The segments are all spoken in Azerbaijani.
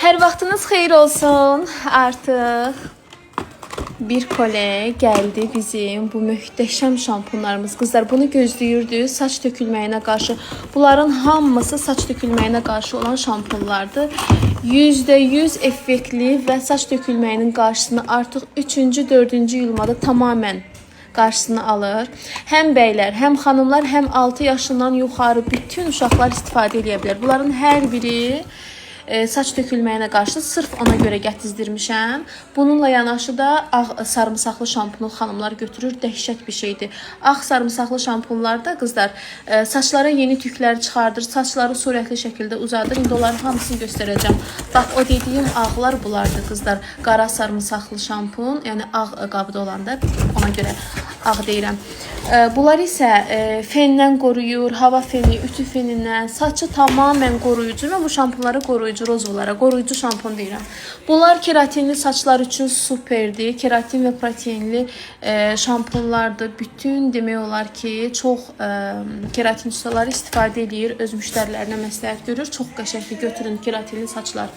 Hər vaxtınız xeyir olsun. Artıq bir kole gəldi bizim bu möhtəşəm şampunlarımız. Qızlar bunu gözləyirdi saç tökülməyinə qarşı. Bunların hamısı saç tökülməyinə qarşı olan şampunlardır. %100 effektli və saç tökülməyinin qarşısını artıq 3-cü, 4-cü yılmada tamamən qarşısını alır. Həm bəylər, həm xanımlar, həm 6 yaşından yuxarı bütün uşaqlar istifadə edə bilər. Bunların hər biri saç tökülməyinə qarşı sırf ona görə gətizdirmişəm. Bununla yanaşı da ağ sarımsaqlı şampunu xanımlar götürür. Dəhşət bir şeydir. Ağ sarımsaqlı şampunlarda qızlar saçlara yeni tüklər çıxardır. Saçları sürətli şəkildə uzadır. İndi onların hamısını göstərəcəm. Bax o dediyim ağlar bunlardır qızlar. Qara sarımsaqlı şampun, yəni ağ qabda olanda ona görə ağ deyirəm. Bunlar isə fendən qoruyur, hava feni, ütü fenindən, saçı tamamən qoruyucu və bu şampunları qoruyucu rozalara, qoruyucu şampun deyirəm. Bunlar keratinli saçlar üçün superdir. Keratin və proteinli şampunlardır. Bütün demək olar ki, çox keratin ustaları istifadə edir, öz müştərilərinə məsləhət görür. Çox qəşəngdir, götürün keratinli saçlar.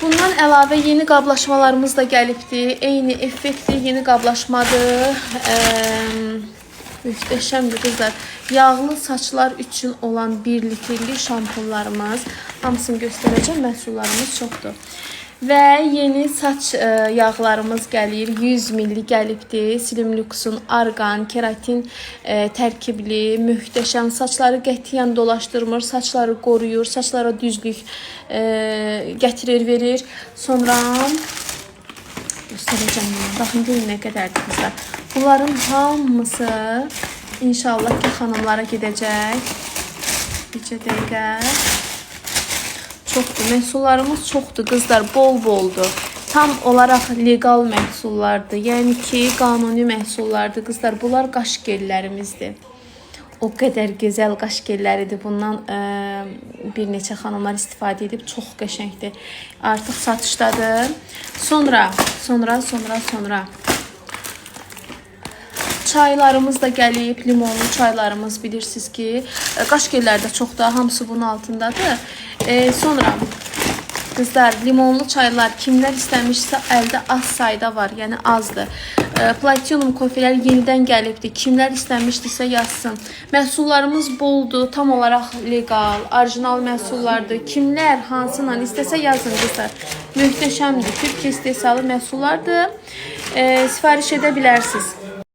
Bundan əlavə yeni qablaşmalarımız da gəlibdir. Eyni effektli yeni qablaşmadır. Möhtəşəmdir qızlar. Yağlı saçlar üçün olan 1 litrli şampunlarımız. Hamısını göstərəcəm. Məhsullarımız çoxdur. Və yeni saç yağlarımız gəlir. 100 ml gəlibdir. Slim Lux'un argan, keratin tərkibli, möhtəşəm. Saçları qətiyyən dolaşdırmır, saçları qoruyur, saçlara düzlük gətirir, verir. Sonra göstərəcəm. Baxın görün nə qədərdir qızlar. Bunların hamısı inşallah ki xanımlara gedəcək. Bircə dəqiqə. Çoxdur. Məhsullarımız çoxdur qızlar, bol-boldur. Tam olaraq legal məhsullardır. Yəni ki, qanuni məhsullardır qızlar. Bunlar qaş gellərimizdir. O qədər gözəl qaş gelləridir. Bundan bir neçə xanımlar istifadə edib. Çox qəşəngdir. Artıq satışdadır. Sonra çaylarımız da gəlib, limonlu çaylarımız bilirsiniz ki, qaş gelləri də çoxdur, hamısı bunun altındadır. Sonra qızlar, limonlu çaylar kimlər istəmişsə əldə az sayda var, yəni azdır. Platinum kofelər yenidən gəlibdir. Kimlər istəmişdirsə yazsın. Məhsullarımız boldur, tam olaraq legal, orijinal məhsullardır. Kimlər hansıyla istəsə yazın qızlar. Möhtəşəmdir. Türkiyə istehsalı məhsullardır. Sifariş edə bilərsiniz.